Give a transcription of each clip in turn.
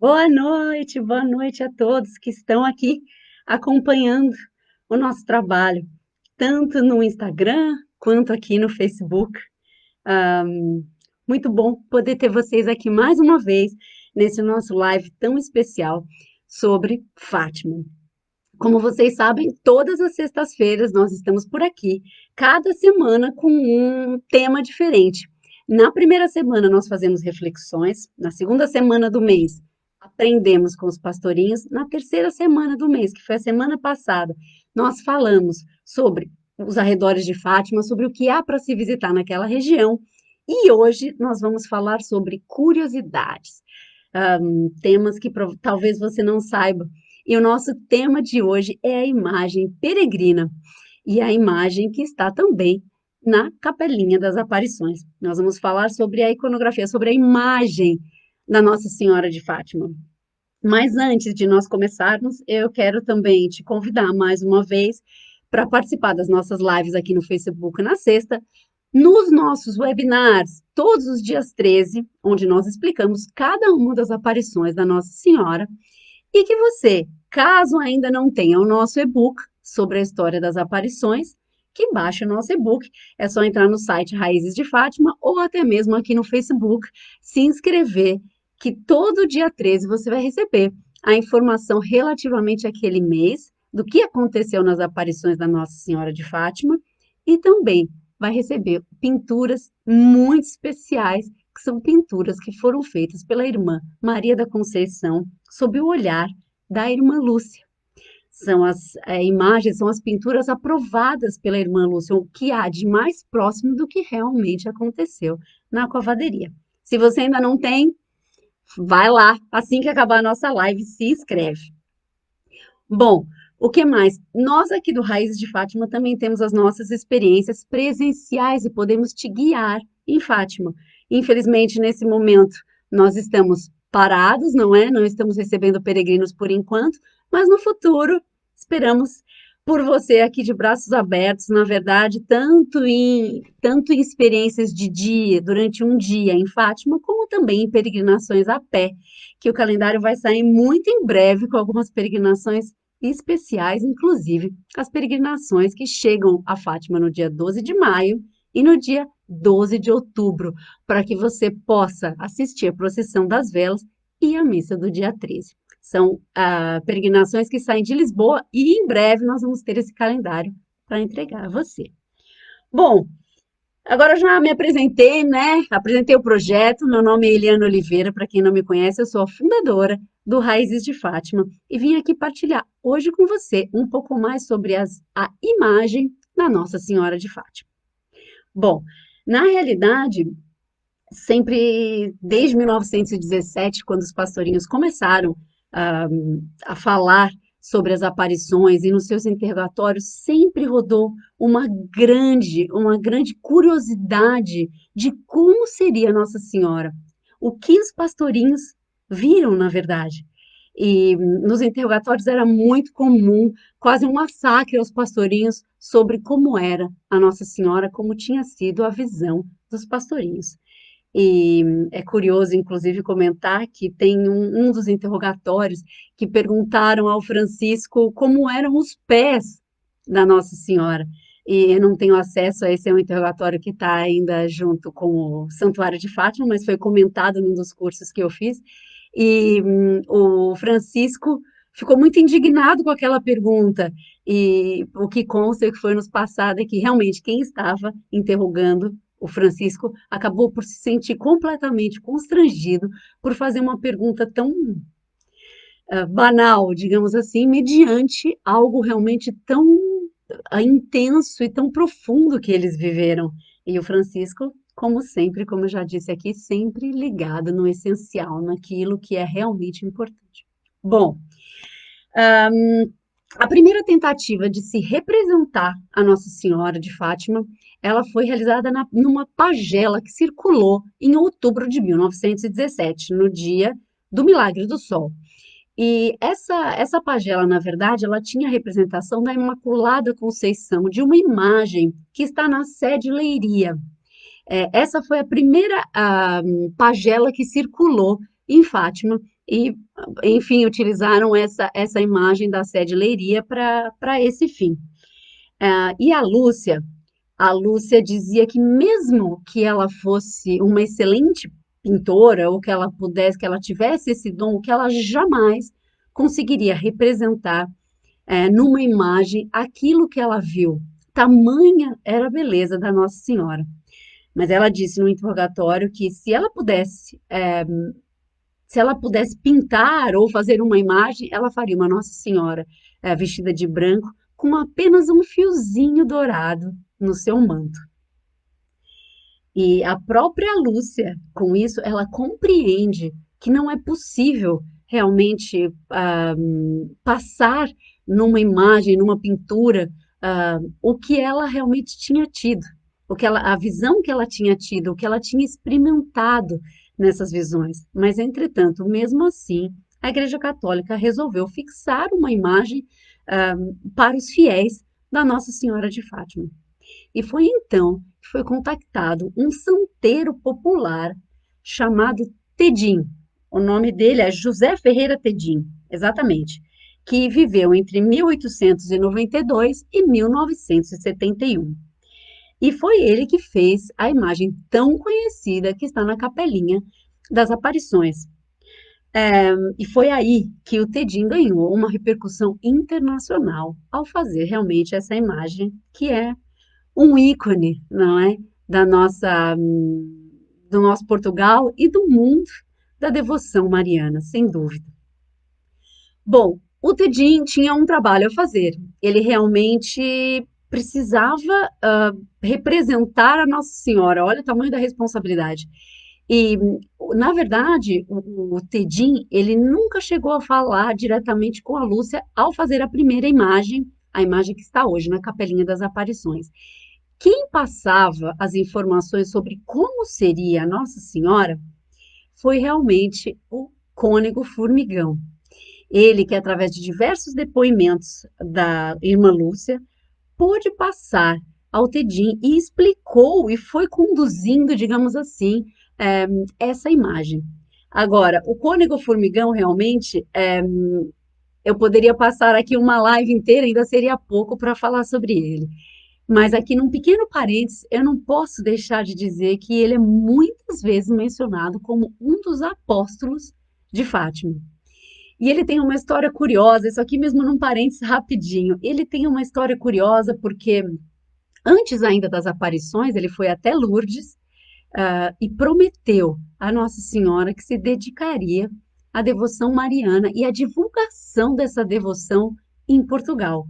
Boa noite a todos que estão aqui acompanhando o nosso trabalho, tanto no Instagram quanto aqui no Facebook. Muito bom poder ter vocês aqui mais uma vez nesse nosso live tão especial sobre Fátima. Como vocês sabem, todas as sextas-feiras nós estamos por aqui, cada semana com um tema diferente. Na primeira semana nós fazemos reflexões, na segunda semana do mês aprendemos com os pastorinhos, na terceira semana do mês, que foi a semana passada, nós falamos sobre os arredores de Fátima, sobre o que há para se visitar naquela região, e hoje nós vamos falar sobre curiosidades, temas que talvez você não saiba. E o nosso tema de hoje é a imagem peregrina e a imagem que está também na Capelinha das Aparições. Nós vamos falar sobre a iconografia, sobre a imagem da Nossa Senhora de Fátima. Mas antes de nós começarmos, eu quero também te convidar mais uma vez para participar das nossas lives aqui no Facebook na sexta, nos nossos webinars, todos os dias 13, onde nós explicamos cada uma das aparições da Nossa Senhora, e que você, caso ainda não tenha o nosso e-book sobre a história das aparições, que baixe o nosso e-book, é só entrar no site Raízes de Fátima ou até mesmo aqui no Facebook, se inscrever, que todo dia 13 você vai receber a informação relativamente àquele mês, do que aconteceu nas aparições da Nossa Senhora de Fátima, e também vai receber pinturas muito especiais, que são pinturas que foram feitas pela irmã Maria da Conceição, sob o olhar da irmã Lúcia. São as imagens, são as pinturas aprovadas pela irmã Lúcia, o que há de mais próximo do que realmente aconteceu na Covadeiria. Se você ainda não tem, vai lá, assim que acabar a nossa live, se inscreve. Bom, o que mais? Nós aqui do Raízes de Fátima também temos as nossas experiências presenciais e podemos te guiar em Fátima. Infelizmente, nesse momento, nós estamos parados, não é? Não estamos recebendo peregrinos por enquanto, mas no futuro esperamos por você aqui de braços abertos, na verdade, tanto em experiências de dia, durante um dia em Fátima, como também em peregrinações a pé, que o calendário vai sair muito em breve com algumas peregrinações especiais, inclusive as peregrinações que chegam a Fátima no dia 12 de maio e no dia 12 de outubro, para que você possa assistir a procissão das velas e a missa do dia 13. São peregrinações que saem de Lisboa e em breve nós vamos ter esse calendário para entregar a você. Bom, agora eu já me apresentei, né? Apresentei o projeto. Meu nome é Eliana Oliveira, para quem não me conhece, eu sou a fundadora do Raízes de Fátima e vim aqui partilhar hoje com você um pouco mais sobre a imagem da Nossa Senhora de Fátima. Bom, na realidade, sempre desde 1917, quando os pastorinhos começaram ah, a falar sobre as aparições e nos seus interrogatórios sempre rodou uma grande curiosidade de como seria Nossa Senhora, o que os pastorinhos viram, na verdade. E nos interrogatórios era muito comum, quase um massacre aos pastorinhos sobre como era a Nossa Senhora, como tinha sido a visão dos pastorinhos. E é curioso, inclusive, comentar que tem um dos interrogatórios que perguntaram ao Francisco como eram os pés da Nossa Senhora. E eu não tenho acesso a esse, é um interrogatório que está ainda junto com o Santuário de Fátima, mas foi comentado num dos cursos que eu fiz. E o Francisco ficou muito indignado com aquela pergunta. E o que consta que foi nos passado é que realmente quem estava interrogando o Francisco acabou por se sentir completamente constrangido por fazer uma pergunta tão banal, digamos assim, mediante algo realmente tão intenso e tão profundo que eles viveram. E o Francisco, como sempre, como eu já disse aqui, sempre ligado no essencial, naquilo que é realmente importante. Bom, a primeira tentativa de se representar a Nossa Senhora de Fátima, ela foi realizada numa pagela que circulou em outubro de 1917, no dia do Milagre do Sol. E essa pagela, na verdade, ela tinha a representação da Imaculada Conceição, de uma imagem que está na sede Leiria. Essa foi a primeira pagela que circulou em Fátima, e, enfim, utilizaram essa imagem da sede Leiria para esse fim. E a Lúcia dizia que mesmo que ela fosse uma excelente pintora, ou que ela pudesse, que ela tivesse esse dom, que ela jamais conseguiria representar numa imagem aquilo que ela viu. Tamanha era a beleza da Nossa Senhora. Mas ela disse no interrogatório que se ela pudesse pintar ou fazer uma imagem, ela faria uma Nossa Senhora vestida de branco com apenas um fiozinho dourado no seu manto. E a própria Lúcia, com isso, ela compreende que não é possível realmente passar numa imagem, numa pintura, o que ela realmente tinha tido, a visão que ela tinha tido, o que ela tinha experimentado nessas visões. Mas, entretanto, mesmo assim, a Igreja Católica resolveu fixar uma imagem para os fiéis da Nossa Senhora de Fátima. E foi então que foi contactado um santeiro popular chamado Tedim. O nome dele é José Ferreira Tedim, exatamente, que viveu entre 1892 e 1971. E foi ele que fez a imagem tão conhecida que está na Capelinha das Aparições. E foi aí que o Tedim ganhou uma repercussão internacional ao fazer realmente essa imagem, que é um ícone, não é? Da nossa, do nosso Portugal e do mundo da devoção mariana, sem dúvida. Bom, o Tedim tinha um trabalho a fazer. Ele realmente precisava representar a Nossa Senhora. Olha o tamanho da responsabilidade. E, na verdade, o Tedim, ele nunca chegou a falar diretamente com a Lúcia ao fazer a primeira imagem, a imagem que está hoje na Capelinha das Aparições. Quem passava as informações sobre como seria a Nossa Senhora foi realmente o Cônego Formigão. Ele, que através de diversos depoimentos da irmã Lúcia, pôde passar ao Tedim e explicou e foi conduzindo, digamos assim, essa imagem. Agora, o Cônego Formigão realmente, eu poderia passar aqui uma live inteira, ainda seria pouco para falar sobre ele. Mas aqui num pequeno parênteses, eu não posso deixar de dizer que ele é muitas vezes mencionado como um dos apóstolos de Fátima. E ele tem uma história curiosa, isso aqui mesmo num parênteses rapidinho. Ele tem uma história curiosa porque antes ainda das aparições, ele foi até Lourdes e prometeu à Nossa Senhora que se dedicaria à devoção mariana e à divulgação dessa devoção em Portugal,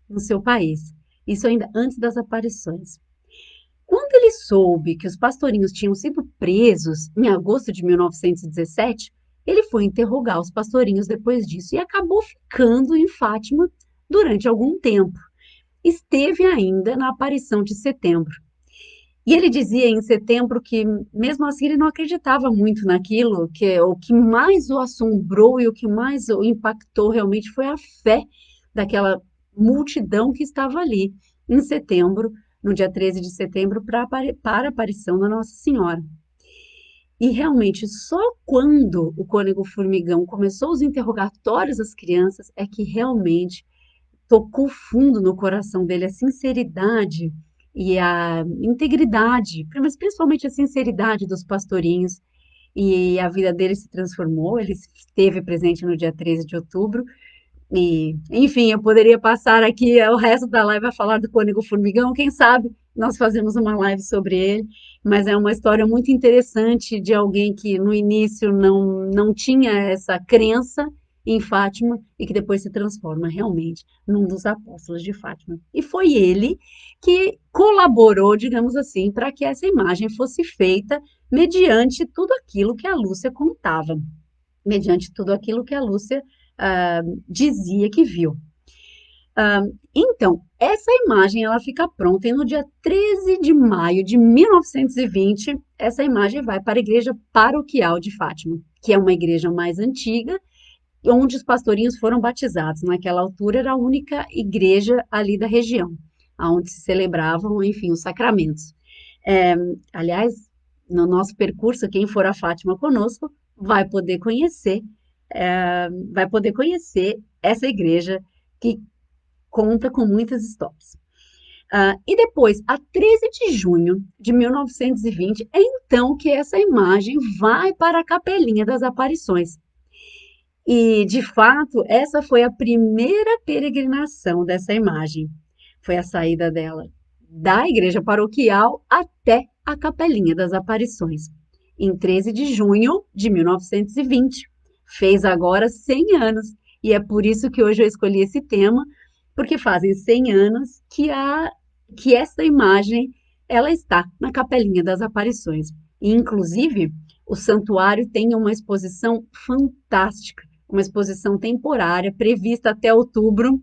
no seu país. Isso ainda antes das aparições. Quando ele soube que os pastorinhos tinham sido presos em agosto de 1917, ele foi interrogar os pastorinhos depois disso e acabou ficando em Fátima durante algum tempo. Esteve ainda na aparição de setembro. E ele dizia em setembro que, mesmo assim, ele não acreditava muito naquilo, que o que mais o assombrou e o que mais o impactou realmente foi a fé daquela multidão que estava ali em setembro, no dia 13 de setembro, para a aparição da Nossa Senhora. E realmente, só quando o Cônego Formigão começou os interrogatórios das crianças é que realmente tocou fundo no coração dele a sinceridade e a integridade, mas principalmente a sinceridade dos pastorinhos, e a vida dele se transformou. Ele esteve presente no dia 13 de outubro, e, enfim, eu poderia passar aqui o resto da live a falar do Cônego Formigão, quem sabe nós fazemos uma live sobre ele, mas é uma história muito interessante de alguém que no início não tinha essa crença em Fátima e que depois se transforma realmente num dos apóstolos de Fátima. E foi ele que colaborou, digamos assim, para que essa imagem fosse feita mediante tudo aquilo que a Lúcia contava, mediante tudo aquilo que a Lúcia dizia que viu. Então, essa imagem ela fica pronta e no dia 13 de maio de 1920, essa imagem vai para a Igreja Paroquial de Fátima, que é uma igreja mais antiga, onde os pastorinhos foram batizados. Naquela altura era a única igreja ali da região, onde se celebravam, enfim, os sacramentos. Aliás, no nosso percurso, quem for a Fátima conosco vai poder conhecer vai poder conhecer essa igreja que conta com muitas histórias. E depois, a 13 de junho de 1920, é então que essa imagem vai para a Capelinha das Aparições. E, de fato, essa foi a primeira peregrinação dessa imagem. Foi a saída dela da igreja paroquial até a Capelinha das Aparições, em 13 de junho de 1920. Fez agora 100 anos. E é por isso que hoje eu escolhi esse tema, porque fazem 100 anos que essa imagem ela está na Capelinha das Aparições. E, inclusive, o santuário tem uma exposição fantástica, uma exposição temporária prevista até outubro,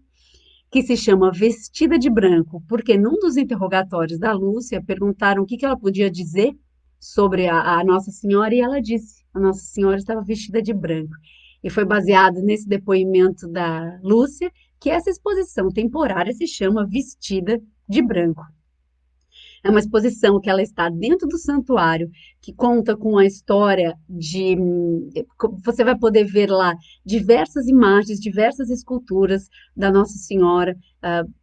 que se chama Vestida de Branco, porque num dos interrogatórios da Lúcia perguntaram o que ela podia dizer sobre a Nossa Senhora e ela disse: a Nossa Senhora estava vestida de branco. E foi baseado nesse depoimento da Lúcia que essa exposição temporária se chama Vestida de Branco. É uma exposição que ela está dentro do santuário, que conta com a história de. Você vai poder ver lá diversas imagens, diversas esculturas da Nossa Senhora,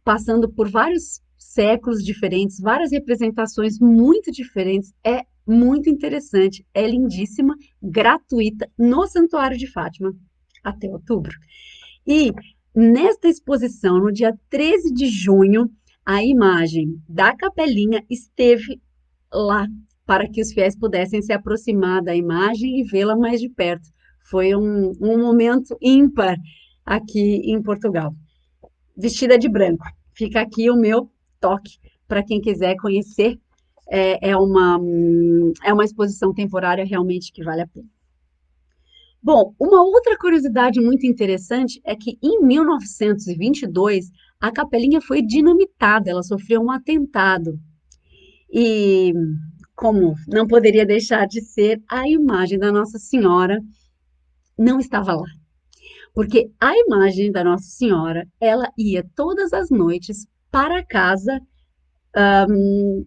passando por vários séculos diferentes, várias representações muito diferentes. É muito interessante, é lindíssima, gratuita, no Santuário de Fátima, até outubro. E nesta exposição, no dia 13 de junho, a imagem da capelinha esteve lá para que os fiéis pudessem se aproximar da imagem e vê-la mais de perto. Foi um momento ímpar aqui em Portugal. Vestida de branco. Fica aqui o meu toque para quem quiser conhecer. É uma exposição temporária realmente que vale a pena. Bom, uma outra curiosidade muito interessante é que em 1922 a capelinha foi dinamitada, ela sofreu um atentado. E como não poderia deixar de ser, a imagem da Nossa Senhora não estava lá. Porque a imagem da Nossa Senhora, ela ia todas as noites para a casa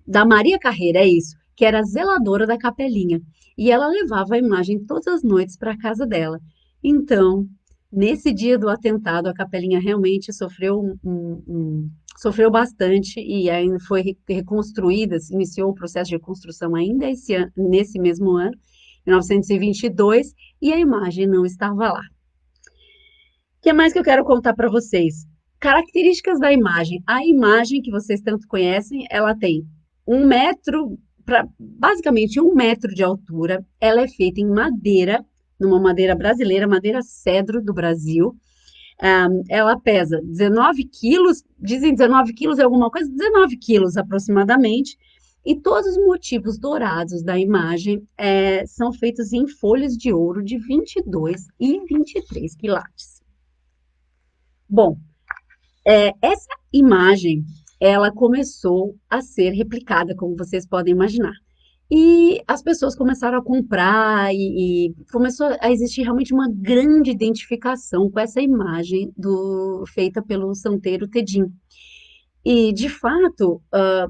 da Maria Carreira, é isso, que era a zeladora da capelinha. E ela levava a imagem todas as noites para a casa dela. Então, nesse dia do atentado, a capelinha realmente sofreu bastante e ainda foi reconstruída, se iniciou o processo de reconstrução ainda nesse mesmo ano, 1922, e a imagem não estava lá. O que mais que eu quero contar para vocês? Características da imagem. A imagem que vocês tanto conhecem, ela tem 1 metro, basicamente 1 metro de altura. Ela é feita em madeira, numa madeira brasileira, madeira cedro do Brasil. Ela pesa 19 quilos, dizem 19 quilos é alguma coisa, 19 quilos aproximadamente. E todos os motivos dourados da imagem são feitos em folhas de ouro de 22 e 23 quilates. Bom, essa imagem, ela começou a ser replicada, como vocês podem imaginar. E as pessoas começaram a comprar e começou a existir realmente uma grande identificação com essa imagem feita pelo santeiro Tedim. E, de fato,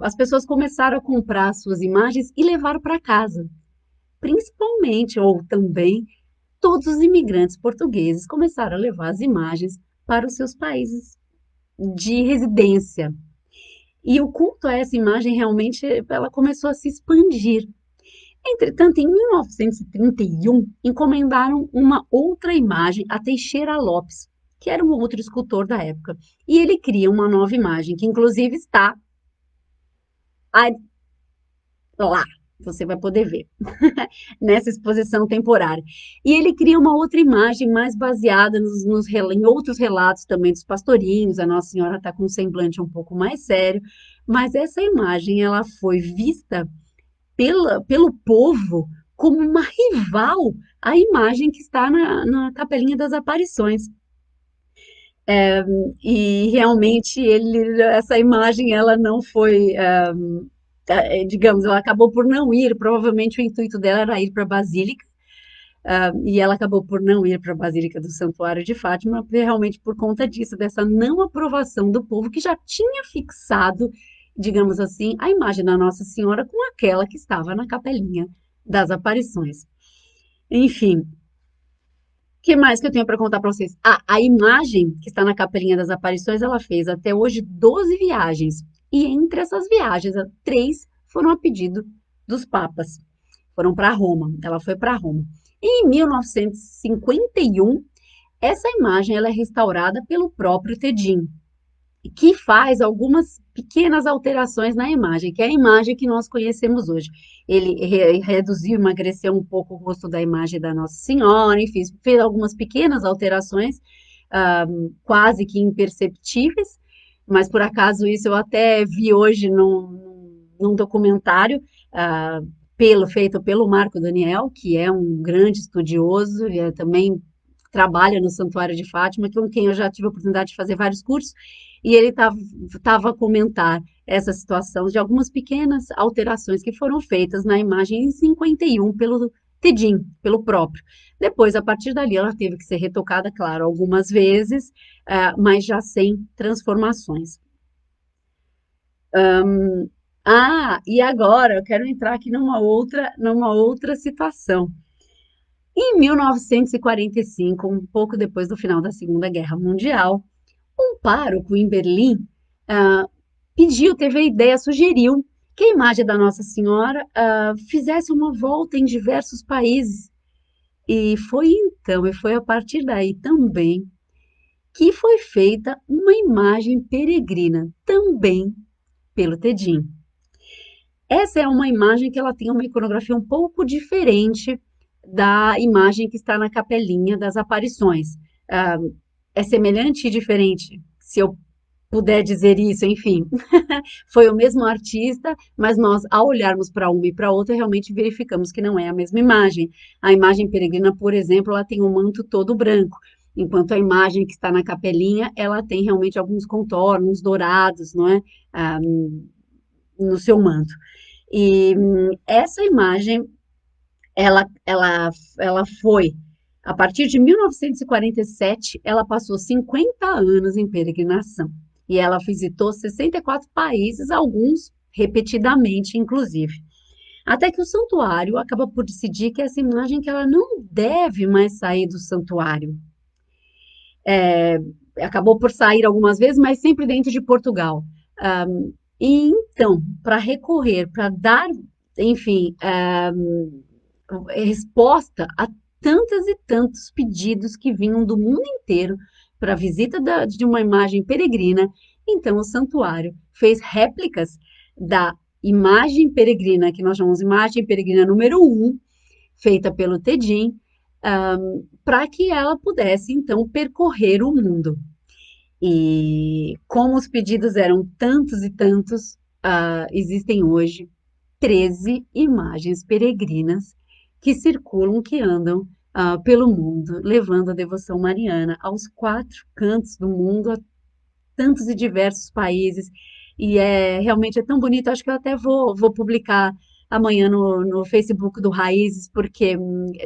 as pessoas começaram a comprar suas imagens e levaram para casa. Principalmente, ou também, todos os imigrantes portugueses começaram a levar as imagens para os seus países de residência. E o culto a essa imagem realmente ela começou a se expandir. Entretanto, em 1931, encomendaram uma outra imagem a Teixeira Lopes, que era um outro escultor da época. E ele cria uma nova imagem, que inclusive está lá, você vai poder ver, nessa exposição temporária. E ele cria uma outra imagem mais baseada em outros relatos também dos pastorinhos, a Nossa Senhora está com um semblante um pouco mais sério, mas essa imagem ela foi vista pelo povo como uma rival à imagem que está na Capelinha das Aparições. E realmente essa imagem ela não foi, digamos, ela acabou por não ir, provavelmente o intuito dela era ir para a Basílica, e ela acabou por não ir para a Basílica do Santuário de Fátima, realmente por conta disso, dessa não aprovação do povo que já tinha fixado, digamos assim, a imagem da Nossa Senhora com aquela que estava na Capelinha das Aparições. Enfim, Que mais que eu tenho para contar para vocês? Ah, a imagem que está na Capelinha das Aparições, ela fez até hoje 12 viagens. E entre essas viagens, três foram a pedido dos papas. Foram para Roma. Ela foi para Roma. E em 1951, essa imagem ela é restaurada pelo próprio Tedin, que faz algumas pequenas alterações na imagem, que é a imagem que nós conhecemos hoje. Ele reduziu, emagreceu um pouco o rosto da imagem da Nossa Senhora, enfim, fez algumas pequenas alterações, quase que imperceptíveis, mas por acaso isso eu até vi hoje num documentário feito pelo Marco Daniel, que é um grande estudioso e também trabalha no Santuário de Fátima, com quem eu já tive a oportunidade de fazer vários cursos, e ele estava a comentar essa situação de algumas pequenas alterações que foram feitas na imagem em 51 pelo Tedim, pelo próprio. Depois, a partir dali, ela teve que ser retocada, claro, algumas vezes, mas já sem transformações. E agora eu quero entrar aqui numa outra situação. Em 1945, um pouco depois do final da Segunda Guerra Mundial, um pároco em Berlim ah, teve a ideia, sugeriu que a imagem da Nossa Senhora fizesse uma volta em diversos países. E foi a partir daí também que foi feita uma imagem peregrina, também pelo Tedim. Essa é uma imagem que ela tem uma iconografia um pouco diferente da imagem que está na Capelinha das Aparições. Ah, é semelhante e diferente, se eu puder dizer isso, enfim. Foi o mesmo artista, mas nós, ao olharmos para uma e para outra, realmente verificamos que não é a mesma imagem. A imagem peregrina, por exemplo, ela tem um manto todo branco, enquanto a imagem que está na capelinha, ela tem realmente alguns contornos dourados, não é? Ah, no seu manto. E essa imagem, ela foi, a partir de 1947, ela passou 50 anos em peregrinação. E ela visitou 64 países, alguns repetidamente, inclusive. Até que o santuário acaba por decidir que essa imagem que ela não deve mais sair do santuário. Acabou por sair algumas vezes, mas sempre dentro de Portugal. E então, para recorrer, para dar, enfim, resposta a tantas e tantos pedidos que vinham do mundo inteiro para a visita de uma imagem peregrina, então o santuário fez réplicas da imagem peregrina, que nós chamamos de imagem peregrina número 1, feita pelo Tedim, para que ela pudesse, então, percorrer o mundo. E como os pedidos eram tantos e tantos, existem hoje 13 imagens peregrinas que circulam, que andam pelo mundo, levando a devoção mariana aos 4 cantos do mundo, a tantos e diversos países. E realmente é tão bonito, acho que eu até vou publicar amanhã no Facebook do Raízes, porque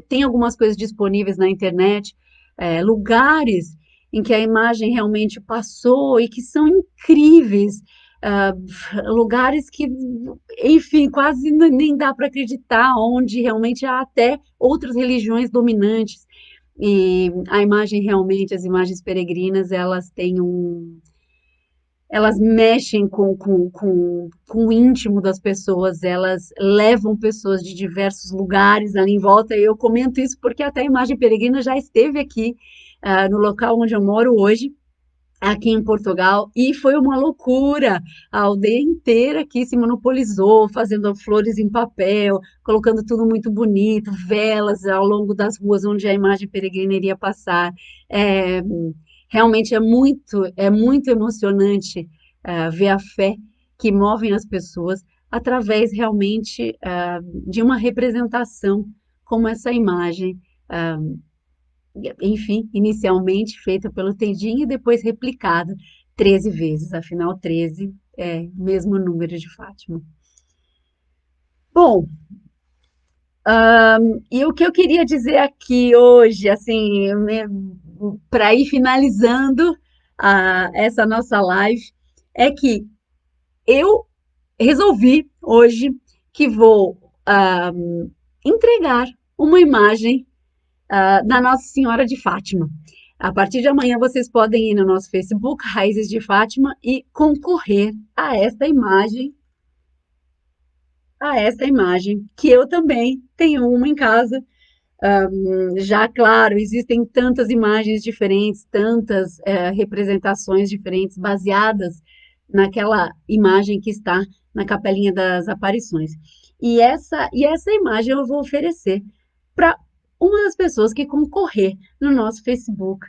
tem algumas coisas disponíveis na internet, lugares em que a imagem realmente passou e que são incríveis, lugares que, enfim, quase nem dá para acreditar, onde realmente há até outras religiões dominantes. E a imagem realmente, as imagens peregrinas, elas mexem com o íntimo das pessoas, elas levam pessoas de diversos lugares ali em volta. E eu comento isso porque até a imagem peregrina já esteve aqui, no local onde eu moro hoje, aqui em Portugal, e foi uma loucura. A aldeia inteira aqui se monopolizou, fazendo flores em papel, colocando tudo muito bonito, velas ao longo das ruas onde a imagem peregrina iria passar. É, realmente é muito emocionante ver a fé que movem as pessoas através realmente de uma representação como essa imagem, enfim, inicialmente feita pelo Tendinho e depois replicada 13 vezes, afinal 13 é o mesmo número de Fátima. Bom, e o que eu queria dizer aqui hoje, assim, para ir finalizando essa nossa live, é que eu resolvi hoje que vou entregar uma imagem da Nossa Senhora de Fátima. A partir de amanhã vocês podem ir no nosso Facebook, Raízes de Fátima, e concorrer a esta imagem, que eu também tenho uma em casa. Já, claro, existem tantas imagens diferentes, tantas representações diferentes, baseadas naquela imagem que está na Capelinha das Aparições. E essa imagem eu vou oferecer para uma das pessoas que concorrer no nosso Facebook,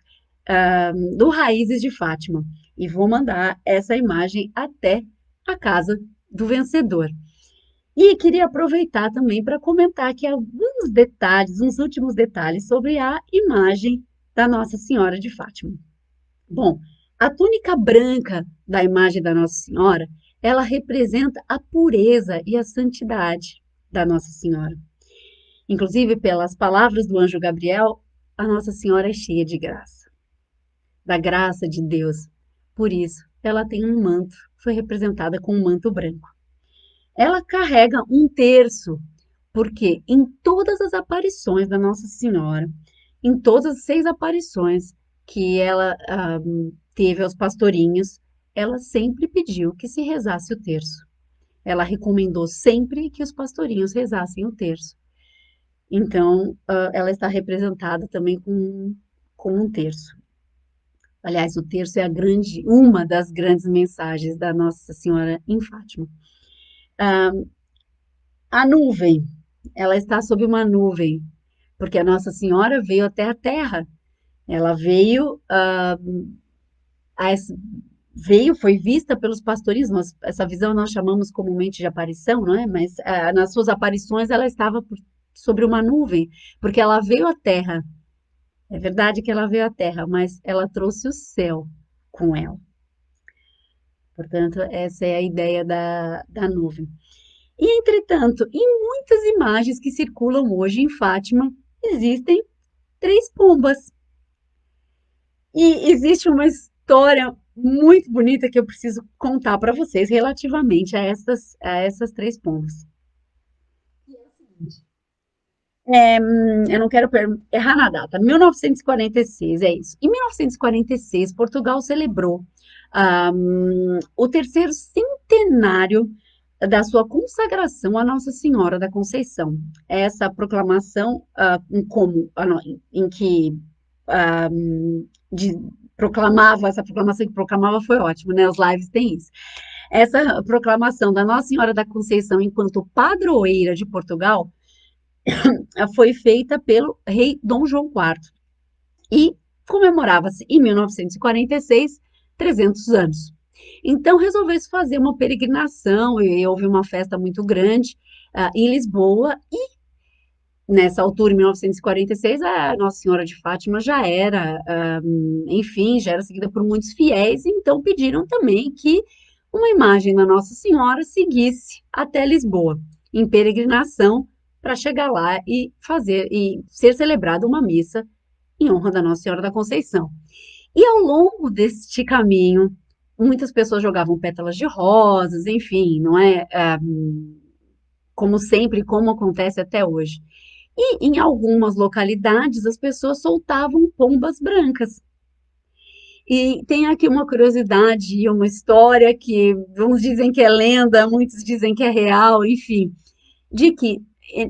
do Raízes de Fátima. E vou mandar essa imagem até a casa do vencedor. E queria aproveitar também para comentar aqui alguns detalhes, uns últimos detalhes sobre a imagem da Nossa Senhora de Fátima. Bom, a túnica branca da imagem da Nossa Senhora, ela representa a pureza e a santidade da Nossa Senhora. Inclusive, pelas palavras do anjo Gabriel, a Nossa Senhora é cheia de graça, da graça de Deus. Por isso, ela tem um manto, foi representada com um manto branco. Ela carrega um terço, porque em todas as aparições da Nossa Senhora, em todas as 6 aparições que ela teve aos pastorinhos, ela sempre pediu que se rezasse o terço. Ela recomendou sempre que os pastorinhos rezassem o terço. Então, ela está representada também com um terço. Aliás, o terço é uma das grandes mensagens da Nossa Senhora em Fátima. A nuvem, ela está sob uma nuvem, porque a Nossa Senhora veio até a Terra. Ela foi vista pelos pastorinhos. Essa visão nós chamamos comumente de aparição, não é? Mas nas suas aparições ela estava sobre uma nuvem, porque ela veio à Terra. É verdade que ela veio à Terra, mas ela trouxe o céu com ela. Portanto, essa é a ideia da nuvem. E, entretanto, em muitas imagens que circulam hoje em Fátima, existem 3 pombas. E existe uma história muito bonita que eu preciso contar para vocês relativamente a essas 3 pombas. Eu não quero errar na data, 1946, é isso. Em 1946, Portugal celebrou o terceiro centenário da sua consagração à Nossa Senhora da Conceição. Essa proclamação, em que essa proclamação que proclamava foi ótimo, né? Os lives têm isso. Essa proclamação da Nossa Senhora da Conceição enquanto padroeira de Portugal foi feita pelo rei Dom João IV e comemorava-se em 1946 300 anos. Então resolveu-se fazer uma peregrinação e houve uma festa muito grande em Lisboa e nessa altura, em 1946, a Nossa Senhora de Fátima já era, enfim, já era seguida por muitos fiéis, então pediram também que uma imagem da Nossa Senhora seguisse até Lisboa, em peregrinação, para chegar lá e ser celebrada uma missa em honra da Nossa Senhora da Conceição. E ao longo deste caminho, muitas pessoas jogavam pétalas de rosas, enfim, não é? Como sempre, como acontece até hoje. E em algumas localidades as pessoas soltavam pombas brancas. E tem aqui uma curiosidade e uma história que uns dizem que é lenda, muitos dizem que é real, enfim, de que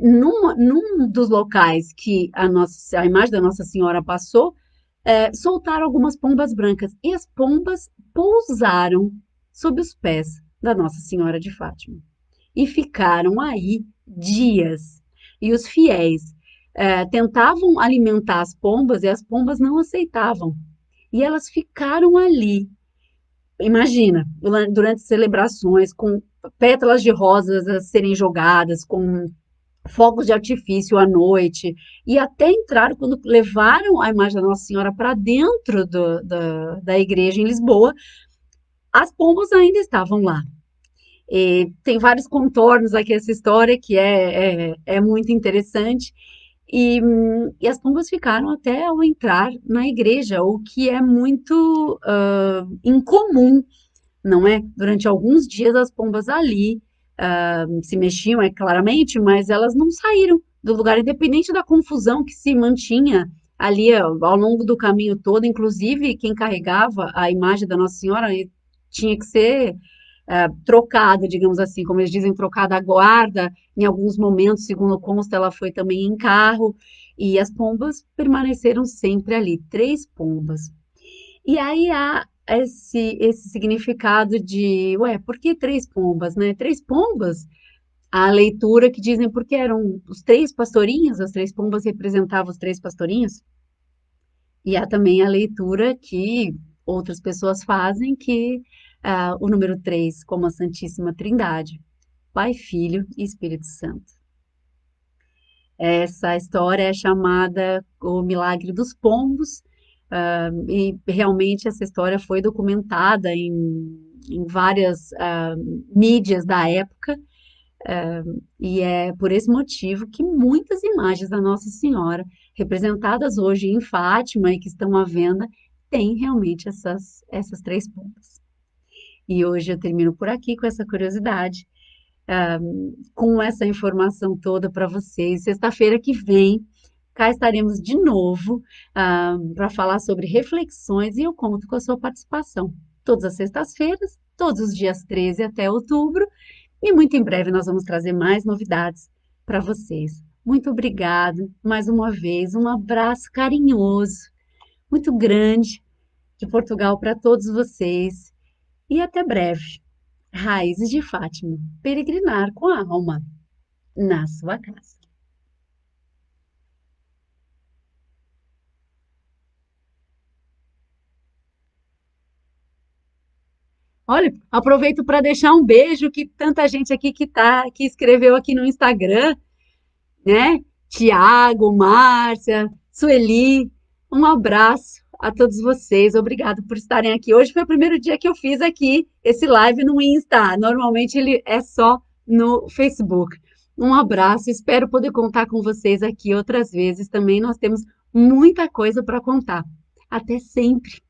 num dos locais que a imagem da Nossa Senhora passou, soltaram algumas pombas brancas e as pombas pousaram sob os pés da Nossa Senhora de Fátima e ficaram aí dias. E os fiéis tentavam alimentar as pombas e as pombas não aceitavam. E elas ficaram ali. Imagina, durante celebrações, com pétalas de rosas a serem jogadas, com fogos de artifício à noite, e até entraram, quando levaram a imagem da Nossa Senhora para dentro da igreja em Lisboa, as pombas ainda estavam lá. E tem vários contornos aqui essa história que é muito interessante. E as pombas ficaram até ao entrar na igreja, o que é muito incomum, não é? Durante alguns dias as pombas ali se mexiam, claramente, mas elas não saíram do lugar, independente da confusão que se mantinha ali ao longo do caminho todo, inclusive quem carregava a imagem da Nossa Senhora tinha que ser trocada, digamos assim, como eles dizem, trocada a guarda. Em alguns momentos, segundo consta, ela foi também em carro, e as pombas permaneceram sempre ali, 3 pombas. E aí há esse significado de, ué, por que 3 pombas, né? 3 pombas, a leitura que dizem porque eram os 3 pastorinhos, as 3 pombas representavam os 3 pastorinhos, e há também a leitura que outras pessoas fazem, que o número 3 como a Santíssima Trindade, Pai, Filho e Espírito Santo. Essa história é chamada o Milagre dos Pombos, e realmente essa história foi documentada em várias mídias da época, e é por esse motivo que muitas imagens da Nossa Senhora, representadas hoje em Fátima e que estão à venda, têm realmente essas 3 pombas. E hoje eu termino por aqui com essa curiosidade, com essa informação toda para vocês. Sexta-feira que vem, cá estaremos de novo para falar sobre reflexões e eu conto com a sua participação. Todas as sextas-feiras, todos os dias 13 até outubro, e muito em breve nós vamos trazer mais novidades para vocês. Muito obrigado mais uma vez, um abraço carinhoso, muito grande de Portugal para todos vocês e até breve. Raízes de Fátima, peregrinar com a alma na sua casa. Olha, aproveito para deixar um beijo que tanta gente aqui que escreveu aqui no Instagram, né? Tiago, Márcia, Sueli, um abraço a todos vocês. Obrigado por estarem aqui. Hoje foi o primeiro dia que eu fiz aqui esse live no Insta. Normalmente ele é só no Facebook. Um abraço, espero poder contar com vocês aqui outras vezes também. Nós temos muita coisa para contar. Até sempre.